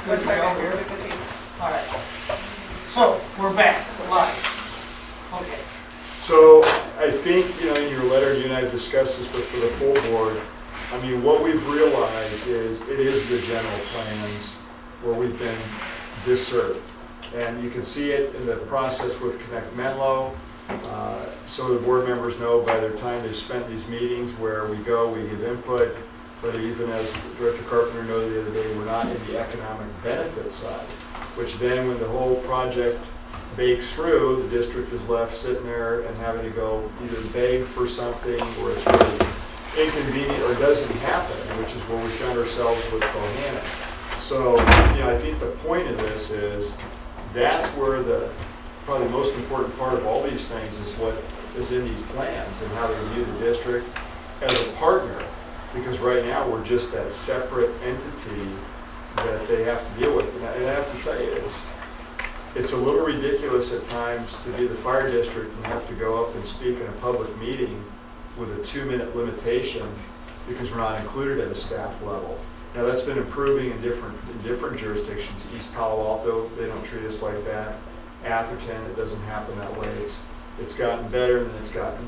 Good to go here? All right. So, we're back, live. Okay. So I think, in your letter, you and I discussed this, but for the full board, I mean, what we've realized is it is the general plans where we've been disserved. And you can see it in the process with Connect Menlo. So the board members know by the time they've spent these meetings where we go, we give input, but even as Director Carpenter noted the other day, we're not in the economic benefit side, which then when the whole project bakes through, the district is left sitting there and having to go either beg for something or it's really inconvenient or doesn't happen, which is where we found ourselves with Bohannon. So, I think the point of this is that's where probably the most important part of all these things is what is in these plans and how they view the district as a partner, because right now we're just that separate entity that they have to deal with. And I have to tell you, it's a little ridiculous at times to be the fire district and have to go up and speak in a public meeting with a 2-minute limitation because we're not included at a staff level. Now that's been improving in different jurisdictions. East Palo Alto, they don't treat us like that. Atherton, it doesn't happen that way. It's gotten better, and then it's got a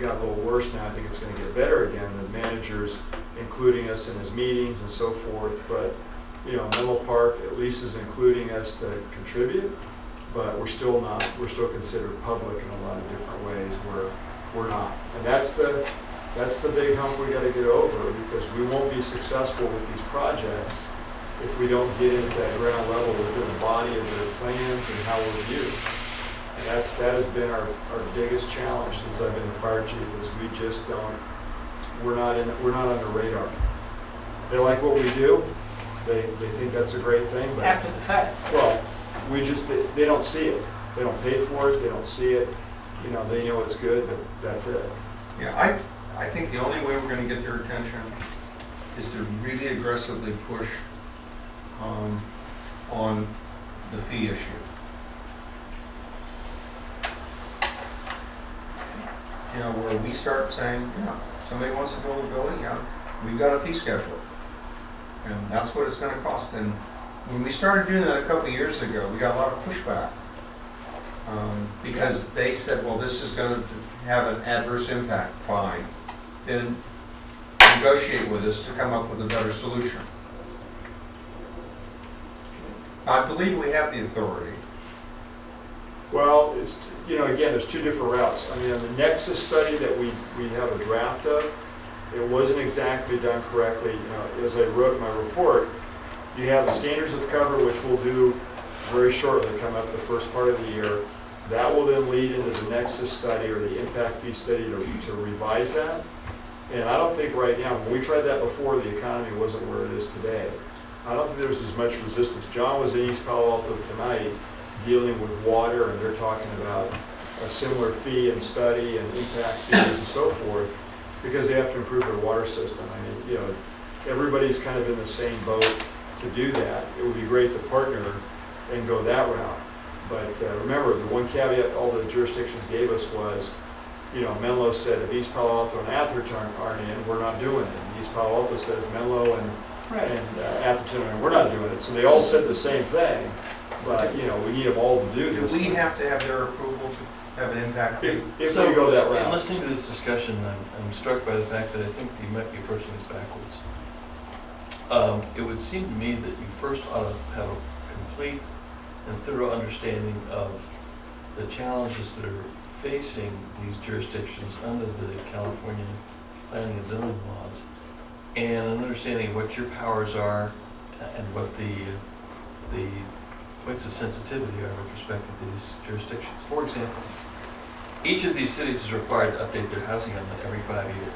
little worse now. I think it's going to get better again. The managers including us in his meetings and so forth. But Menlo Park at least is including us to contribute, but we're still not. We're still considered public in a lot of different ways where we're not. And that's the big hump we got to get over, because we won't be successful with these projects if we don't get into that ground level within the body of their plans and how we're viewed. And that has been our biggest challenge since I've been the fire chief, is we just don't. We're not on the radar. They like what we do. They think that's a great thing. But After the fact. well, they don't see it. They don't pay for it. They don't see it. They know it's good, but that's it. Yeah, I think the only way we're going to get their attention is to really aggressively push on the fee issue. Where we start saying, somebody wants to build a building, we've got a fee schedule. And that's what it's going to cost. And when we started doing that a couple of years ago, we got a lot of pushback. Because they said, well, this is going to have an adverse impact. Fine. Then negotiate with us to come up with a better solution. I believe we have the authority. Well, it's, again, there's two different routes. I mean, on the Nexus study that we have a draft of, it wasn't exactly done correctly. As I wrote in my report, you have the standards of cover, which we'll do very shortly, come up the first part of the year. That will then lead into the Nexus study or the impact fee study to revise that. And I don't think right now, when we tried that before, the economy wasn't where it is today. I don't think there's as much resistance. John was in East Palo Alto tonight dealing with water, and they're talking about a similar fee and study and impact fees and so forth, because they have to improve their water system. I mean, everybody's kind of in the same boat to do that. It would be great to partner and go that route. But remember, the one caveat all the jurisdictions gave us was, Menlo said if East Palo Alto and Atherton aren't in, we're not doing it. East Palo Alto said if Menlo and Atherton are in, we're not doing it. So they all said the same thing, but we need them all to do Do this. we have to have their approval to have an impact fee? If we go that In route. listening to this discussion, I'm struck by the fact that I think you might be approaching this backwards. It would seem to me that you first ought to have a complete and thorough understanding of the challenges that are facing these jurisdictions under the California planning and zoning laws, and an understanding of what your powers are and what the points of sensitivity are with respect to these jurisdictions. For example, each of these cities is required to update their housing element every 5 years,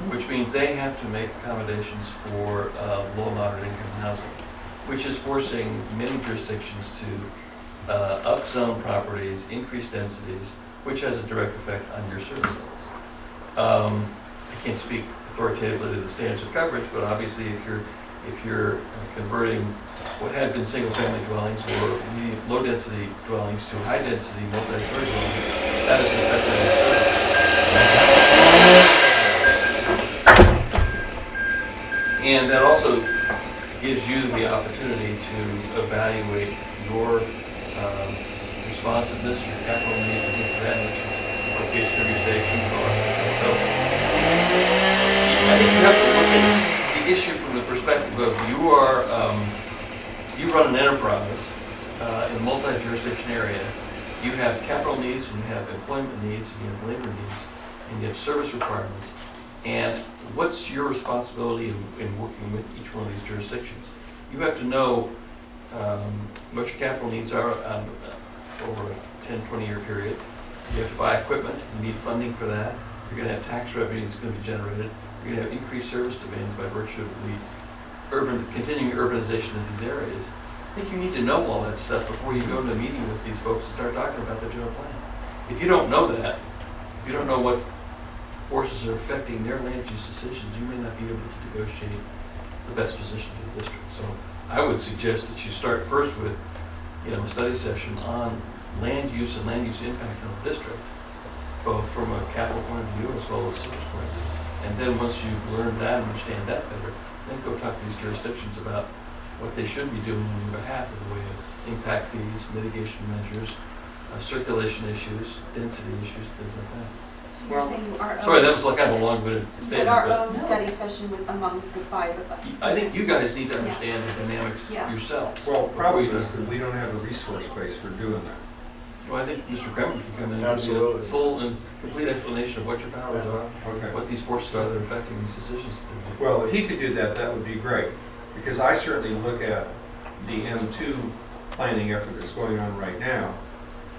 which means they have to make accommodations for low and moderate income housing, which is forcing many jurisdictions to upzone properties, increase densities, which has a direct effect on your service levels. I can't speak authoritatively to the standards of coverage, but obviously if you're converting what had been single-family dwellings or low-density dwellings to high-density multi-story dwellings, that is affecting your service. And that also gives you the opportunity to evaluate your responsiveness, your capital needs against that, which is location of your stations and all that. So I think you have to look at the issue from the perspective of you run an enterprise in a multi-jurisdiction area. You have capital needs, and you have employment needs, and you have labor needs, and you have service requirements. And what's your responsibility in working with each one of these jurisdictions? You have to know what your capital needs are over a 10, 20-year period. You have to buy equipment, you need funding for that. You're going to have tax revenue that's going to be generated. You're going to have increased service demands by virtue of the continuing urbanization of these areas. I think you need to know all that stuff before you go to a meeting with these folks and start talking about the general plan. If you don't know that, if you don't know what forces are affecting their land use decisions, you may not be able to negotiate the best position for the district. So I would suggest that you start first with, a study session on land use and land use impacts on the district, both from a capital point of view as well as service point of view. And then once you've learned that and understand that better, then go talk to these jurisdictions about what they should be doing on your behalf in the way of impact fees, mitigation measures, circulation issues, density issues, things like that. So you're saying our own. Sorry, that was like kind of a long-winded But statement. our but own study session with, among the 5 of us. I think you guys need to understand the dynamics Yeah. yourselves. Well, before problem you is do- that we don't have a resource base for doing that. Well, I think Mr. Kremen can come in and give you a Absolutely. full and complete explanation of what your powers are, Okay. what these forces are that are affecting these decisions. Well, if he could do that, that would be great, because I certainly look at the M2 planning effort that's going on right now,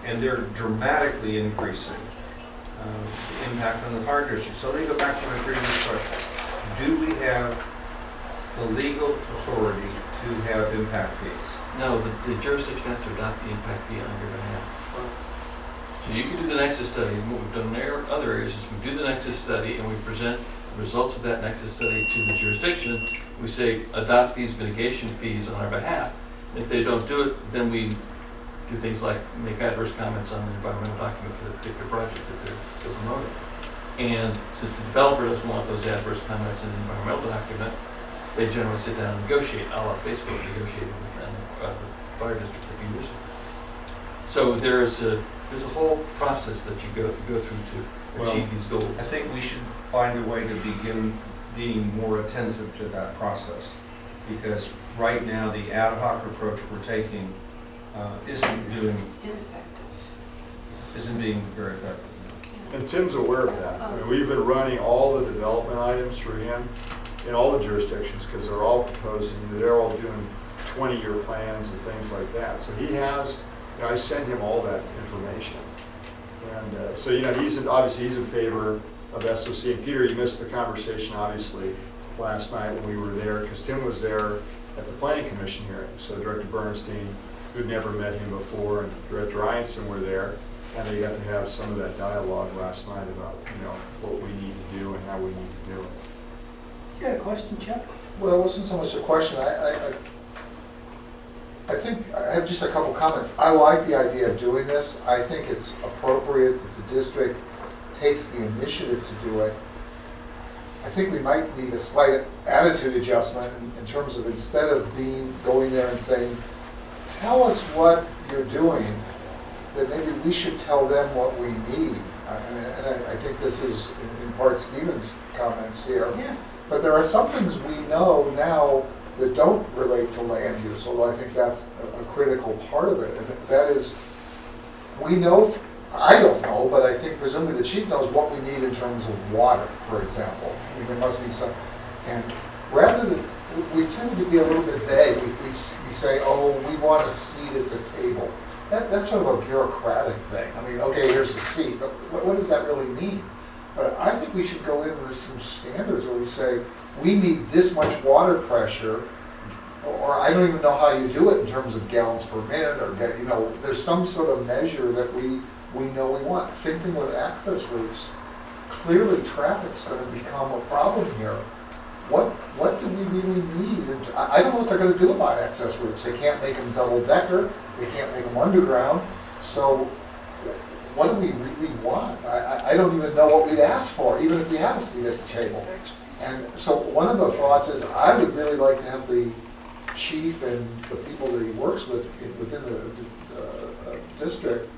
and they're dramatically increasing the impact on the fire district. So let me go back to my previous question. Do we have the legal authority to have impact fees? No, the jurisdiction has to adopt the impact fee on your behalf. So you can do the nexus study, and what we've done in other areas is we do the nexus study and we present the results of that nexus study to the jurisdiction. We say, adopt these mitigation fees on our behalf. And if they don't do it, then we do things like make adverse comments on the environmental document for the particular project that they're promoting. And since the developer doesn't want those adverse comments in the environmental document, they generally sit down and negotiate, a la Facebook negotiated with the fire district a few years ago. So there's a whole process that you go through to achieve these goals. I think we should find a way to begin being more attentive to that process, because right now the ad hoc approach we're taking isn't Ineffective. being very effective. And Tim's aware of that. I mean, we've been running all the development items for him in all the jurisdictions, because they're all proposing, they're all doing 20-year plans and things like that. So he has, I send him all that information. And so, obviously he's in favor of SOC. And Peter, you missed the conversation, obviously, last night when we were there, because Tim was there at the Planning Commission hearing. So Director Bernstein, who'd never met him before, and Director Einstein were there. And they got to have some of that dialogue last night about, what we need to do and how we need to do it. You got a question, Chuck? Well, it wasn't so much a question. I think I have just a couple comments. I like the idea of doing this. I think it's appropriate that the district takes the initiative to do it. I think we might need a slight attitude adjustment in terms of, instead of going there and saying, tell us what you're doing, that maybe we should tell them what we need. And I think this is in part Stephen's comments here. Yeah. But there are some things we know now that don't relate to land use, although I think that's a critical part of it. And that is, we know, I don't know, but I think presumably the chief knows what we need in terms of water, for example. I mean, there must be some, and rather than, we tend to be a little bit vague. We say, oh, we want a seat at the table. That's sort of a bureaucratic thing. I mean, okay, here's the seat, but what does that really mean? But I think we should go in with some standards where we say, we need this much water pressure, or I don't even know how you do it in terms of gallons per minute, or there's some sort of measure that we know we want. Same thing with access routes. Clearly, traffic's going to become a problem here. What do we really need? And I don't know what they're going to do about access routes. They can't make them double-decker. They can't make them underground. So what do we really want? I don't even know what we'd ask for, even if we had a seat at the table. And so one of the thoughts is, I would really like to have the chief and the people that he works with within the district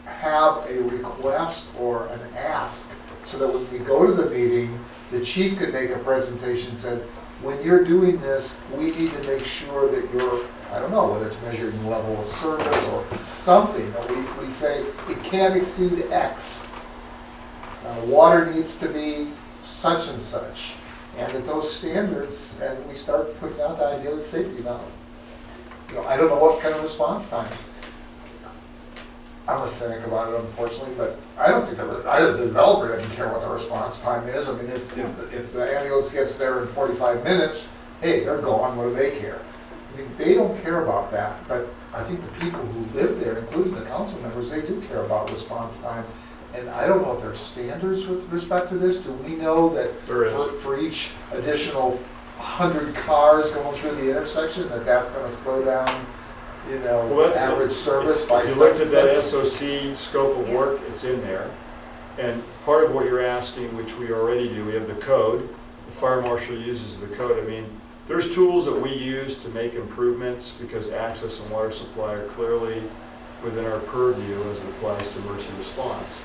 have a request or an ask, so that when we go to the meeting, the chief could make a presentation, said, when you're doing this, we need to make sure that you're, I don't know, whether it's measuring level of service or something, that we say it can't exceed X. Water needs to be such and such, and that those standards, and we start putting out the idyllic safety now. You know, I don't know what kind of response times. I'm a cynic about it, unfortunately, but I don't think the developer doesn't care what the response time is. I mean, if the ambulance gets there in 45 minutes, hey, they're gone, what do they care? I mean, they don't care about that, but I think the people who live there, including the council members, they do care about response time. And I don't know if there are standards with respect to this. Do we know that There is. for each additional 100 cars going through the intersection, that's going to slow down, you know, Well, that's- average service by If you such looked at and that such? SOC scope of work, it's in there. And part of what you're asking, which we already do, we have the code, the fire marshal uses the code. I mean, there's tools that we use to make improvements because access and water supply are clearly within our purview as it applies to emergency response.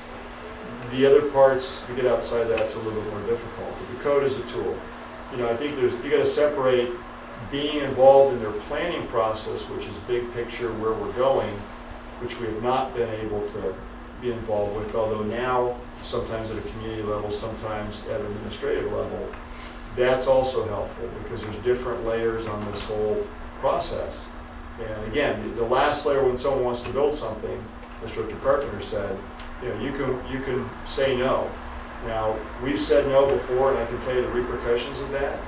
The other parts, you get outside that, it's a little bit more difficult. But the code is a tool. You know, I think you got to separate being involved in their planning process, which is big picture where we're going, which we have not been able to be involved with, although now, sometimes at a community level, sometimes at an administrative level, that's also helpful because there's different layers on this whole process. And again, the last layer when someone wants to build something, as Director Carpenter said, you know, you can say no. Now, we've said no before, and I can tell you the repercussions of that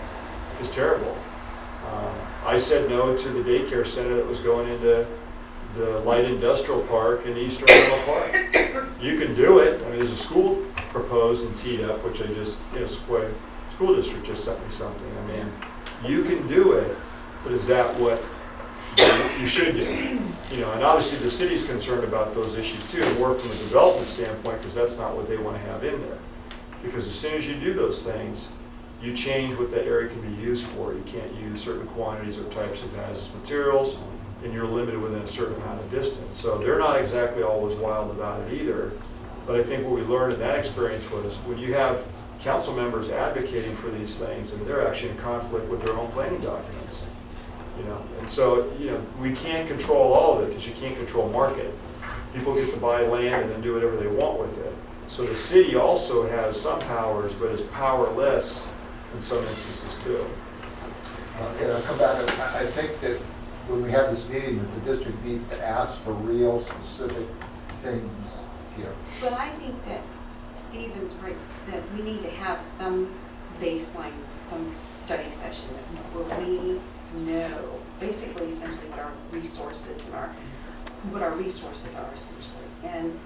is terrible. I said no to the daycare center that was going into the light industrial park in Eastern Menlo Park. You can do it. I mean, there's a school proposed and teed up, which I just, you know, Sequoia School District just sent me something. I mean, you can do it, but is that what you should do? You know, and obviously the city's concerned about those issues too, more from a development standpoint, because that's not what they want to have in there. Because as soon as you do those things, you change what that area can be used for. You can't use certain quantities or types of hazardous materials, and you're limited within a certain amount of distance. So they're not exactly always wild about it either. But I think what we learned in that experience was when you have council members advocating for these things, and they're actually in conflict with their own planning documents. You know, and so, you know, we can't control all of it because you can't control market. People get to buy land and then do whatever they want with it. So the city also has some powers, but is powerless in some instances too. And I'll come back, I think that when we have this meeting, that the district needs to ask for real specific things here. But I think that Stephen's right, that we need to have some baseline, some study session where we know, basically, essentially what our resources and what our resources are essentially. And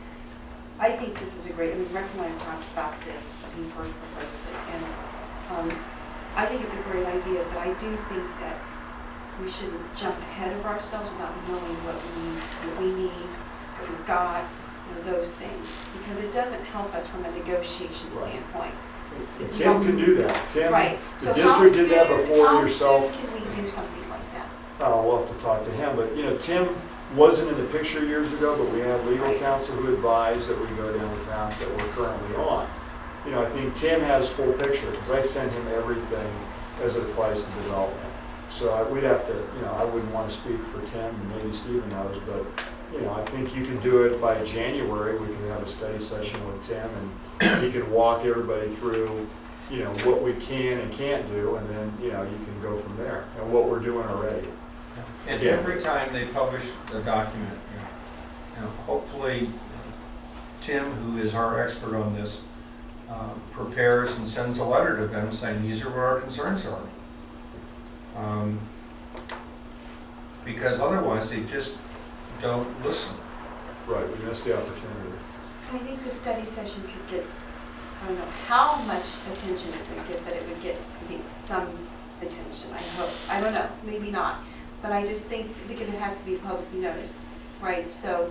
I think this is a great, I mean, Rex and I have talked about this when he first proposed it, and I think it's a great idea, but I do think that we shouldn't jump ahead of ourselves without knowing what we need, what we've got, you know, those things, because it doesn't help us from a negotiation Right. standpoint. And Tim can do that. Tim, Right. the So district did that how soon- before yourself. How soon can we do something like that? We'll have to talk to him, but you know, Tim wasn't in the picture years ago, but we had legal Right. counsel who advised that we go down the path that we're currently on. You know, I think Tim has full picture, because I send him everything as it applies to development. So we'd have to, you know, I wouldn't want to speak for Tim, and maybe Stephen knows, but, you know, I think you can do it by January. We can have a study session with Tim, and he can walk everybody through, you know, what we can and can't do, and then, you know, you can go from there, and what we're doing already. And Yeah. every time they publish a document, you know, hopefully Tim, who is our expert on this, prepares and sends a letter to them saying, these are what our concerns are. Because otherwise, they just don't listen. Right, we missed the opportunity. I think the study session could get, I don't know how much attention it would get, but it would get, I think, some attention, I hope. I don't know, maybe not. But I just think, because it has to be publicly noticed, right? So,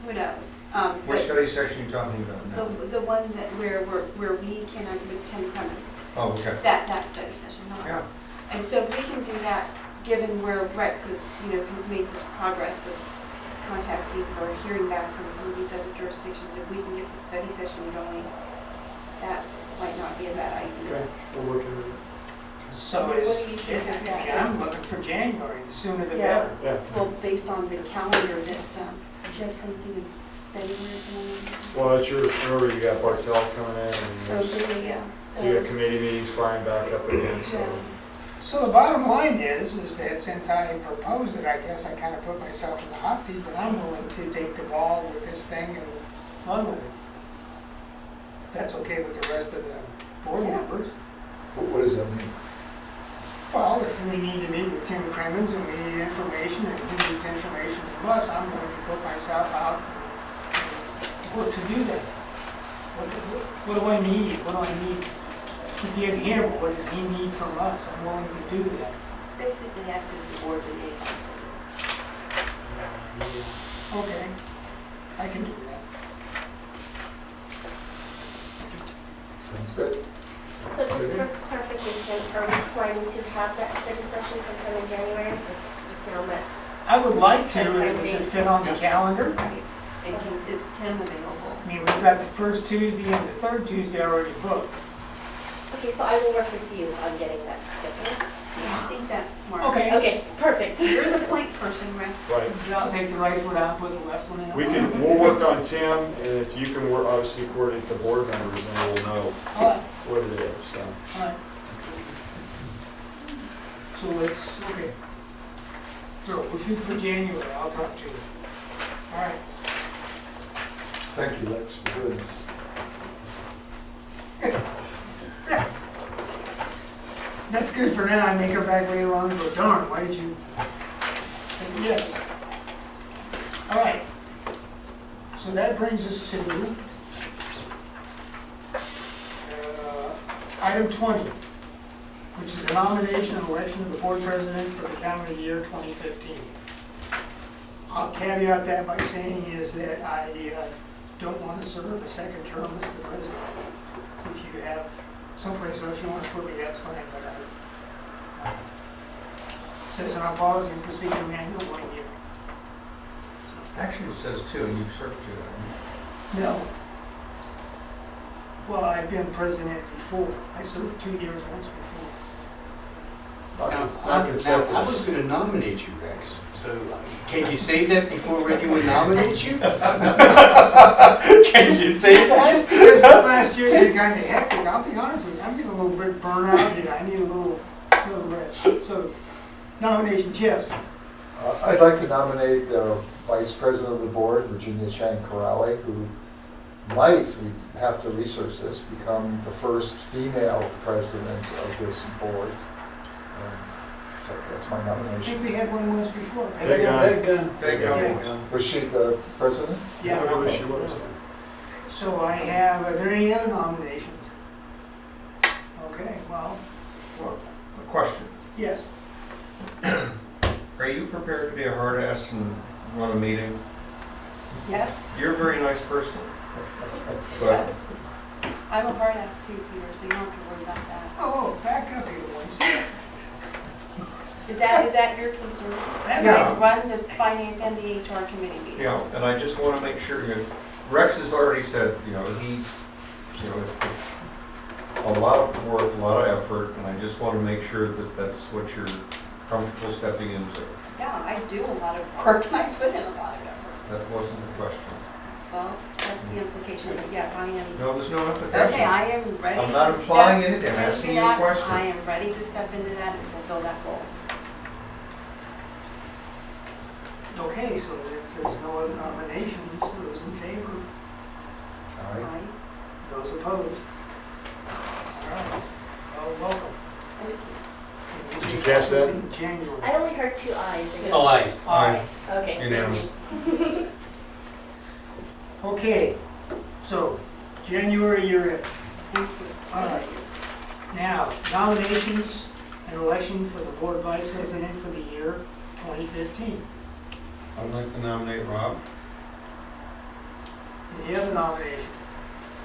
who knows? What But study session are you talking about now? the one that where we can, with Tim Clement, Oh, okay. that study session, not. Yeah. And so if we can do that, given where Rex has, has made this progress of contacting or hearing back from some of these other jurisdictions, if we can get the study session going, that might not be a bad idea. Okay, we'll look into it. So What do is, you think of that? I'm looking for January, the sooner the Yeah. better. Yeah, Well, based on the calendar that, do you have something in February or something? well, it's your, remember you got Bartel coming in and there's, Yeah, you got so, committee meetings flying back up again, yeah. so. So the bottom line is that since I proposed it, I guess I kind of put myself in the hot seat, but I'm willing to take the ball with this thing and run with it. If that's okay with the rest of the board Yeah. members. What does that mean? Well, if we need to meet with Tim Crimmins and we need information and he needs information from us, I'm willing to put myself out and work to do that. What do I need? What do I need to give him? What does he need from us? I'm willing to do that. Basically act as the board liaison for this. Okay, I can do that. Sounds good. So just for clarification, are we planning to have that study session sometime in January? It's just now met. I would like to, if does it fit on the calendar? Right. And is Tim available? I mean, we've got the first Tuesday and the third Tuesday already booked. Okay, so I will work with you on getting that scheduled. Yeah, I think that's smart. Okay. Okay, perfect. You're the point person, Rex. Right. I'll take the right foot out, put the left one in. We'll work on Tim, and if you can work, obviously coordinate the board members, then we'll know All right, what it is, so. all right. So let's, okay. So we'll shoot for January, I'll talk to you. All right. Thank you, Lex, for doing this. That's good for now, I may come back later on and go, darn, why did you? Yes. All right. So that brings us to item 20, which is a nomination and election of the board president for the calendar year 2015. I'll caveat that by saying is that I don't want to serve a second term as the president. If you have someplace else you want to put me, that's fine, but it says in our policy and procedure manual 1 year. Actually, it says two, and you've served two. No. Well, I've been president before. I served 2 years once before. I can set I was this. going to nominate you, Rex. So can you say that before anyone nominates you? Can you say that? Just because this last year's been kind of hectic, I'll be honest with you, I'm getting a little bit burnt out here. I need a little rest. So, nominations, yes. I'd like to nominate the Vice President of the Board, Virginia Chang Corrales, who might, we have to research this, become the first female president of this board. So that's my I nomination. think we had one once before. Peg on. There you Yeah. go. Was she the president? I don't know who she was. So I have, are there any other nominations? Okay, well, Well, a question. yes. Are you prepared to be a hard ass and run a meeting? Yes, You're a very nice person. But yes. I'm a hard ass too, Peter, so you don't have to worry about that. Oh, back up here one second. Is that your concern? That's Yeah. I run the finance and the HR committee meetings. you know, and I just want to make sure, Rex has already said, he's, it's a lot of work, a lot of effort, and I just want to make sure that that's what you're comfortable stepping into. Yeah, I do a lot of work and I put in a lot of effort. That wasn't the question. Well, that's the implication, but yes, I am. No, there's no Okay, implication. I am ready I'm to not step implying anything, I'm into asking you a that. question. I am ready to step into that and fulfill that goal. Okay, so if there's no other nominations, those in favor, All right. Right? those opposed? All right, well, welcome. Thank you. And Did you take catch office that? in January. I only heard 2 ayes. I guess. Oh, aye. Aye. Okay. Unanimous. Okay, so January you're in. Thank you. All right. Now, nominations and election for the board vice president for the year 2015. I'd like to nominate Rob. Any other nominations?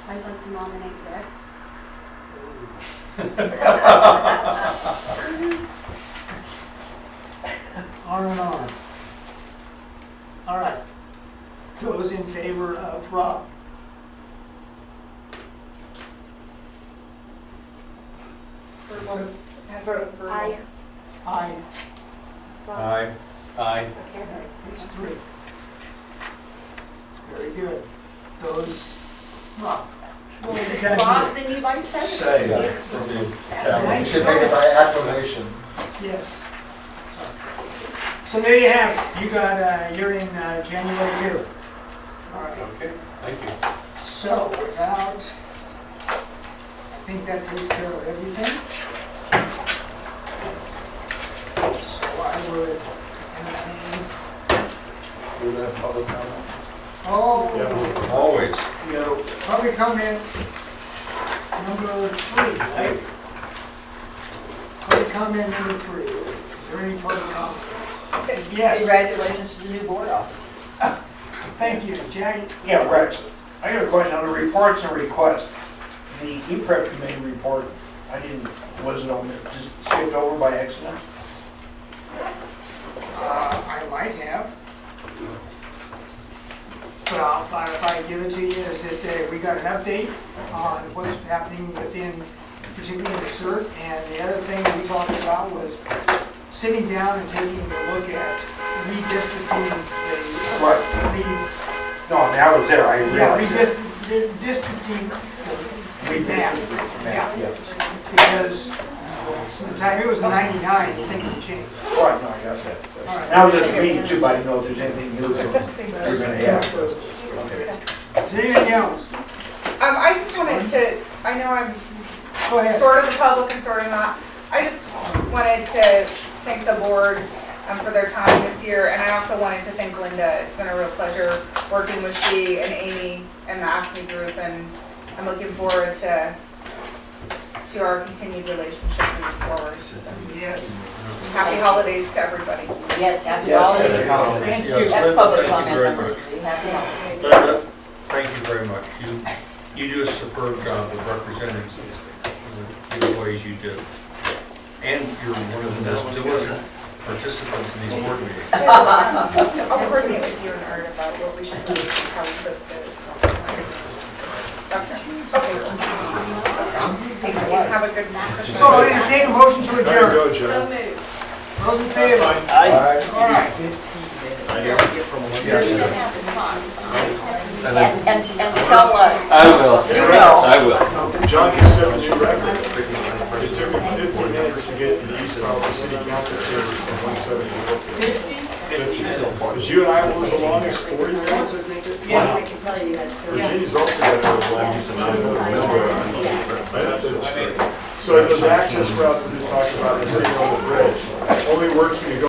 I'd like to nominate Rex. R&R. All right. Those in favor of Rob? I, Aye. Aye. Aye. Okay, it's 3. Very good. Those, Rob? Rob's the new vice president. We should make it by acclamation. Yes. So there you have it. You got, you're in January 2. All right. Okay, thank you. So without, I think that takes care of everything. So I would entertain, Do that public comment. oh, Always. public comment number 3, right? Public comment number 3. Is there any public comment? Yes, Congratulations to the new board office. thank you. Jack? Yeah, Rex, I got a question on the reports and requests. The E-Prep committee report, wasn't on there, just skipped over by accident. I might have. Well, if I give it to you, is that we got an update on what's happening within, particularly in the CERT, and the other thing we talked about was sitting down and taking a look at redistricting No, I mean, I was there, I realized. redistricting the map. Yeah. Because the time, it was 99, things have changed. Right, no, I got that. All right. And I was at the meeting too, but I didn't know if there's anything new that you're gonna add. Is there anything else? I just wanted to, I know I'm Go ahead. sort of the public and sort of not. I just wanted to thank the board for their time this year, and I also wanted to thank Linda. It's been a real pleasure working with she and Amy and the AFSCME group, and I'm looking forward to our continued relationship moving forward. So, Yes. happy holidays to everybody. Yes, happy Yes, holidays. Thank you. Yes, That's Linda, public thank you comment very number much. 3. Happy holidays. Linda, thank you very much. You do a superb job of representing the employees you do. And you're one of the most diligent participants in these board meetings. I'll coordinate with you and Art about what we should do, how we post it. Okay. Thanks, Steve. Have a good night. So I'll entertain a motion to There you adjourn. go, So John. moved. Those in favor? Aye. All right. And tell, I will. you know. I will. John can set a new record. It took him 15 minutes to get from the East Valley City Council chambers from 170 to 50. Because you and I was the longest, 40 minutes, I think. Yeah. I can tell you that. Virginia's also got the longest. So those access routes that we talked about, as they go on the bridge, only works when you go